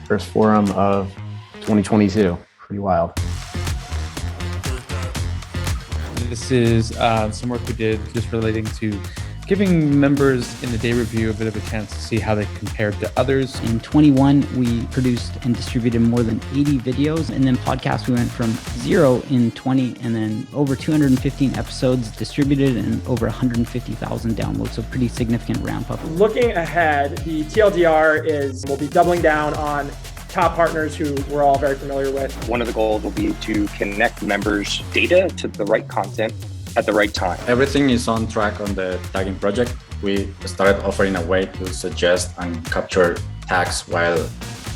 First forum of 2022. Pretty wild. This is some work we did just relating to giving members in the day review a bit of a chance to see how they compared to others. In 21, we produced and distributed more than 80 videos. And then podcasts, we went from 0 in 20 and then over 215 episodes distributed and over 150,000 downloads. So pretty significant ramp up. Looking ahead, the TLDR is we'll be doubling down on top partners who we're all very familiar with. One of the goals will be to connect members' data to the right content at the right time. Everything is on track on the tagging project. We started offering a way to suggest and capture tags while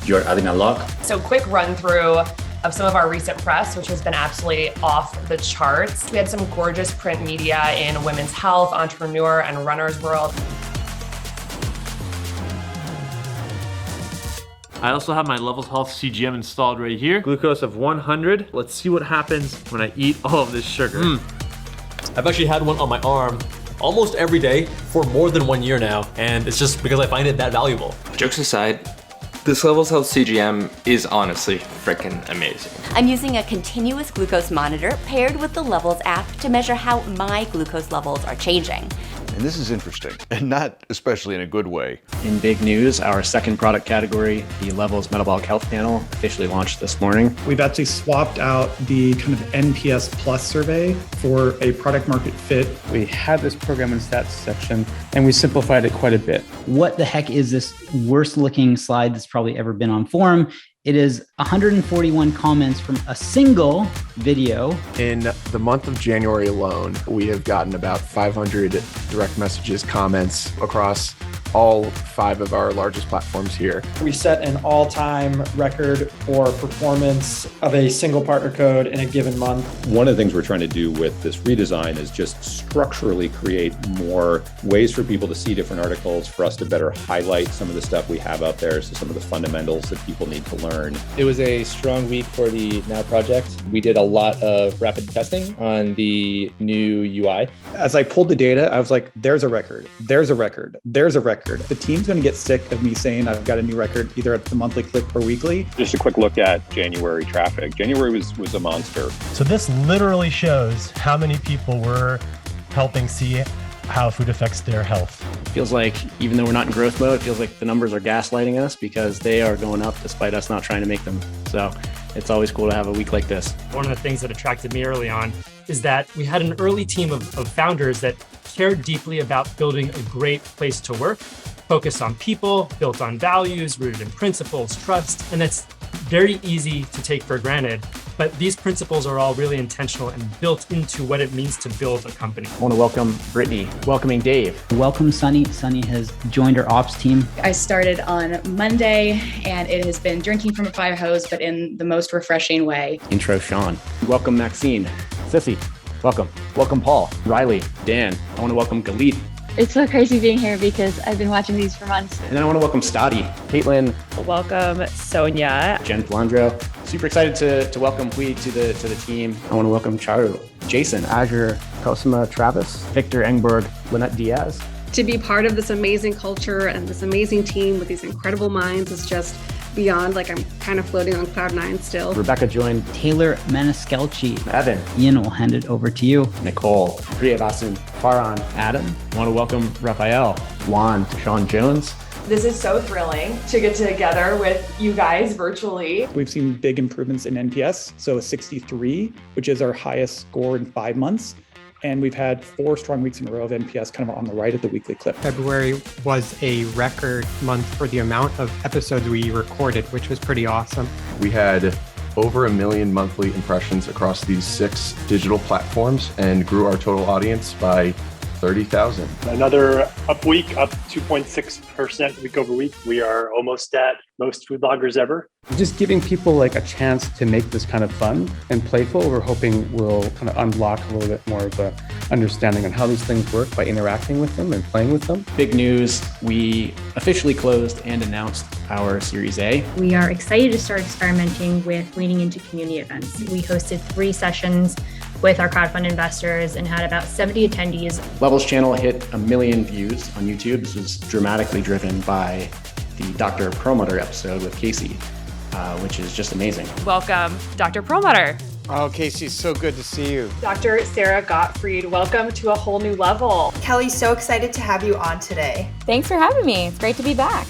you're adding a log. So quick run through of some of our recent press, which has been absolutely off the charts. We had some gorgeous print media in women's health, entrepreneur, and runner's world. I also have my Levels Health CGM installed right here. Glucose of 100. Let's see what happens when I eat all of this sugar. I've actually had one on my arm almost every day for more than 1 year now, and it's just because I find it that valuable. Jokes aside, this Levels Health CGM is honestly freaking amazing. I'm using a continuous glucose monitor paired with the Levels app to measure how my glucose levels are changing. And this is interesting, and not especially in a good way. In big news, our second product category, the Levels Metabolic Health Panel, officially launched this morning. We've actually swapped out the kind of NPS Plus survey for a product market fit. We had this program and stats section, and we simplified it quite a bit. What the heck is this worst looking slide that's probably ever been on forum? It is 141 comments from a single video. In the month of January alone, we have gotten about 500 direct messages, comments across all 5 of our largest platforms here. We set an all-time record for performance of a single partner code in a given month. One of the things we're trying to do with this redesign is just structurally create more ways for people to see different articles, for us to better highlight some of the stuff we have out there, so some of the fundamentals that people need to learn. It was a strong week for the Now project. We did a lot of rapid testing on the new UI. As I pulled the data, I was like, there's a record, there's a record, there's a record. The team's going to get sick of me saying I've got a new record either at the monthly click or weekly. Just a quick look at January traffic. January was a monster. So this literally shows how many people were helping see how food affects their health. It feels like, even though we're not in growth mode, it feels like the numbers are gaslighting us because they are going up despite us not trying to make them. So it's always cool to have a week like this. One of the things that attracted me early on is that we had an early team of founders that cared deeply about building a great place to work, focused on people, built on values, rooted in principles, trust, and that's very easy to take for granted. But these principles are all really intentional and built into what it means to build a company. I want to welcome Brittany, welcoming Dave. Welcome, Sunny. Sunny has joined our ops team. I started on Monday, and it has been drinking from a fire hose, but in the most refreshing way. Intro Sean. Welcome Maxine. Sissy, welcome. Welcome Paul, Riley, Dan. I want to welcome Galit. It's so crazy being here because I've been watching these for months. And then I want to welcome Stoddy, Caitlin. Welcome Sonia. Jen Flandro. Super excited to welcome Hui to the team. I want to welcome Charu, Jason, Azure, Cosima, Travis, Victor Engberg, Lynette Diaz. To be part of this amazing culture and this amazing team with these incredible minds is just beyond, like I'm kind of floating on cloud 9 still. Rebecca joined. Taylor Maniscalchi. Evan. Ian, will hand it over to you. Nicole. Priyavasan. Farhan. Adam. I want to welcome Raphael. Juan. Sean Jones. This is so thrilling to get together with you guys virtually. We've seen big improvements in NPS, so a 63, which is our highest score in 5 months. And we've had 4 strong weeks in a row of NPS kind of on the right at the weekly clip. February was a record month for the amount of episodes we recorded, which was pretty awesome. We had over 1 million monthly impressions across these 6 digital platforms and grew our total audience by 30,000. Another up week, up 2.6% week over week. We are almost at most food bloggers ever. Just giving people like a chance to make this kind of fun and playful, we're hoping will kind of unblock a little bit more of a understanding on how these things work by interacting with them and playing with them. Big news, we officially closed and announced our Series A. We are excited to start experimenting with leaning into community events. We hosted 3 sessions with our crowdfund investors and had about 70 attendees. Levels channel hit 1 million views on YouTube. This was dramatically driven by the Dr. Perlmutter episode with Casey, which is just amazing. Welcome, Dr. Perlmutter. Oh, Casey, so good to see you. Dr. Sarah Gottfried, welcome to a whole new level. Kelly, so excited to have you on today. Thanks for having me. It's great to be back.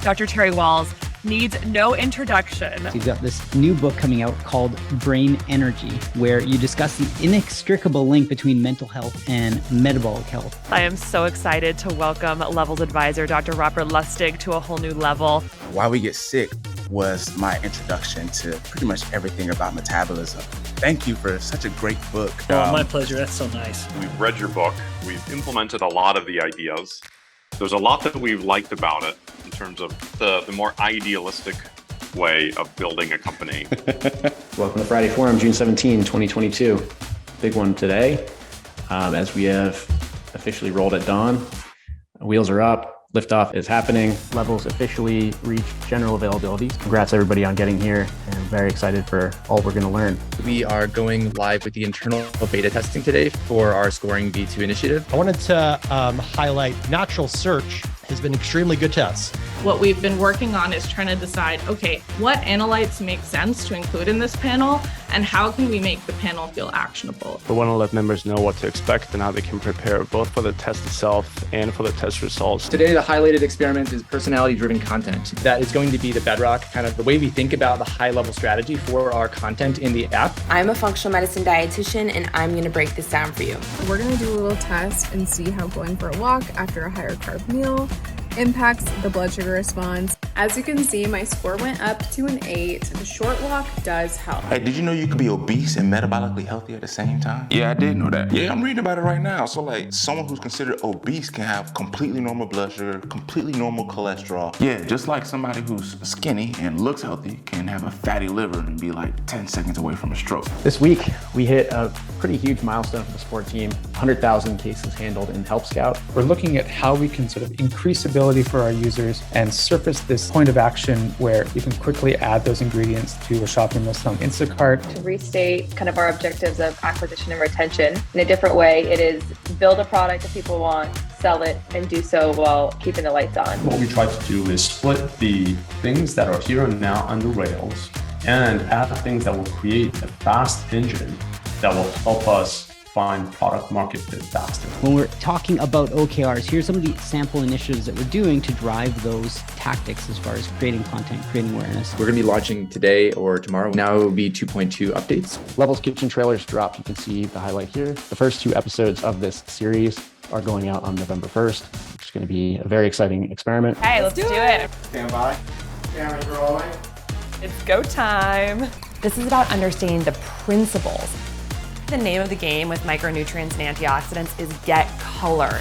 Dr. Terry Walls needs no introduction. You've got this new book coming out called Brain Energy, where you discuss the inextricable link between mental health and metabolic health. I am so excited to welcome Levels advisor, Dr. Robert Lustig, to a whole new level. Why We Get Sick was my introduction to pretty much everything about metabolism. Thank you for such a great book. Oh, my pleasure. That's so nice. We've read your book. We've implemented a lot of the ideas. There's a lot that we've liked about it in terms of the more idealistic way of building a company. Welcome to Friday Forum, June 17, 2022. Big one today, as we have officially rolled at dawn. Wheels are up. Liftoff is happening. Levels officially reached general availability. Congrats everybody on getting here, and very excited for all we're going to learn. We are going live with the internal beta testing today for our Scoring V2 initiative. I wanted to highlight natural search has been extremely good to us. What we've been working on is trying to decide, okay, what analytes make sense to include in this panel, and how can we make the panel feel actionable? We want to let members know what to expect and how they can prepare both for the test itself and for the test results. Today, the highlighted experiment is personality-driven content. That is going to be the bedrock, kind of the way we think about the high-level strategy for our content in the app. I'm a functional medicine dietitian, and I'm going to break this down for you. We're going to do a little test and see how going for a walk after a higher carb meal impacts the blood sugar response. As you can see, my score went up to an 8. The short walk does help. Hey, did you know you could be obese and metabolically healthy at the same time? Yeah, I did know that. Yeah, I'm reading about it right now. So like, someone who's considered obese can have completely normal blood sugar, completely normal cholesterol. Yeah, just like somebody who's skinny and looks healthy can have a fatty liver and be like 10 seconds away from a stroke. This week, we hit a pretty huge milestone for the sport team, 100,000 cases handled in Help Scout. We're looking at how we can sort of increase ability for our users and surface this point of action where you can quickly add those ingredients to a shopping list on Instacart. To restate kind of our objectives of acquisition and retention in a different way, it is build a product that people want, sell it, and do so while keeping the lights on. What we try to do is split the things that are here and now under Rails and add things that will create a fast engine that will help us find product market fit faster. When we're talking about OKRs, here's some of the sample initiatives that we're doing to drive those tactics as far as creating content, creating awareness. We're going to be launching today or tomorrow. Now it will be 2.2 updates. Levels Kitchen trailers dropped. You can see the highlight here. The first 2 episodes of this series are going out on November 1st, which is going to be a very exciting experiment. Hey, let's do it. Stand by. Camera's rolling. It's go time. This is about understanding the principles. The name of the game with micronutrients and antioxidants is get color.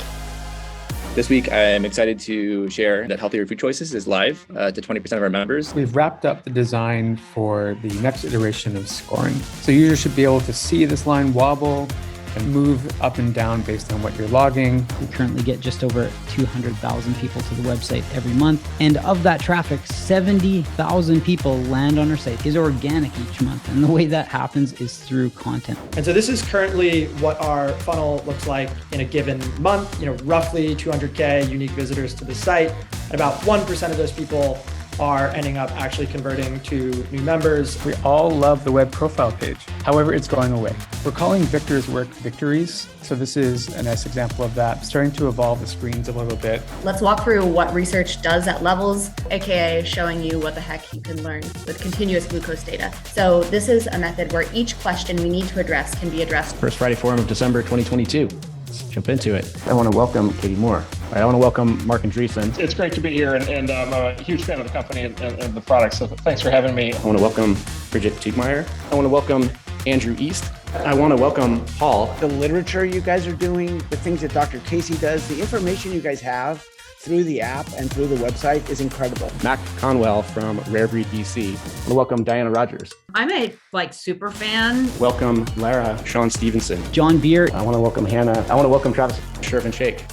This week, I am excited to share that Healthier Food Choices is live to 20% of our members. We've wrapped up the design for the next iteration of scoring. So users should be able to see this line wobble and move up and down based on what you're logging. We currently get just over 200,000 people to the website every month. And of that traffic, 70,000 people land on our site. Is organic each month. And the way that happens is through content. And so this is currently what our funnel looks like in a given month, roughly 200K unique visitors to the site. And about 1% of those people are ending up actually converting to new members. We all love the web profile page. However, it's going away. We're calling Victor's work victories. So this is a nice example of that. Starting to evolve the screens a little bit. Let's walk through what research does at Levels, aka showing you what the heck you can learn with continuous glucose data. So this is a method where each question we need to address can be addressed. First Friday Forum of December 2022. Let's jump into it. I want to welcome Katie Moore. I want to welcome Mark Andreessen. It's great to be here, and I'm a huge fan of the company and the product, so thanks for having me. I want to welcome Bridget Tugmeyer. I want to welcome Andrew East. I want to welcome Paul. The literature you guys are doing, the things that Dr. Casey does, the information you guys have through the app and through the website is incredible. Mac Conwell from Rare Breed DC. I want to welcome Diana Rogers. I'm a super fan. Welcome Lara, Sean Stevenson. John Beer. I want to welcome Hannah. I want to welcome Travis Shervin Shake.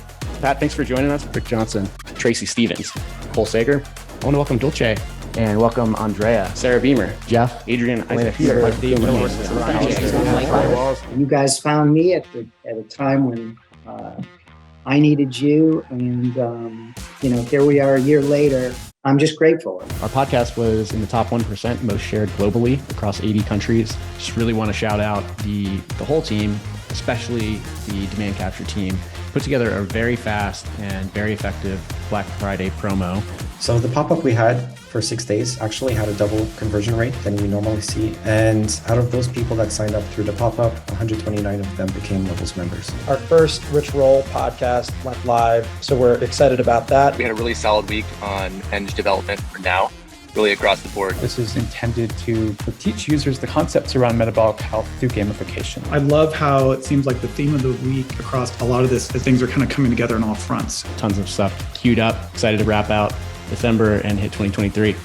Pat, thanks for joining us. Rick Johnson, Tracy Stevens, Cole Sager. I want to welcome Dulce. And welcome Andrea, Sarah Beamer, Jeff, Adrian, Elena Peter, You guys found me at a time when I needed you, and here we are a year later, I'm just grateful. Our podcast was in the top 1% most shared globally across 80 countries. Just really want to shout out the whole team, especially the demand capture team. Put together a very fast and very effective Black Friday promo. So the pop-up we had for 6 days actually had a double conversion rate than we normally see. And out of those people that signed up through the pop-up, 129 of them became Levels members. Our first Rich Roll podcast went live, so we're excited about that. We had a really solid week on Eng development for now, really across the board. This is intended to teach users the concepts around metabolic health through gamification. I love how it seems like the theme of the week across a lot of this, things are kind of coming together on all fronts. Tons of stuff queued up, excited to wrap out December and hit 2023.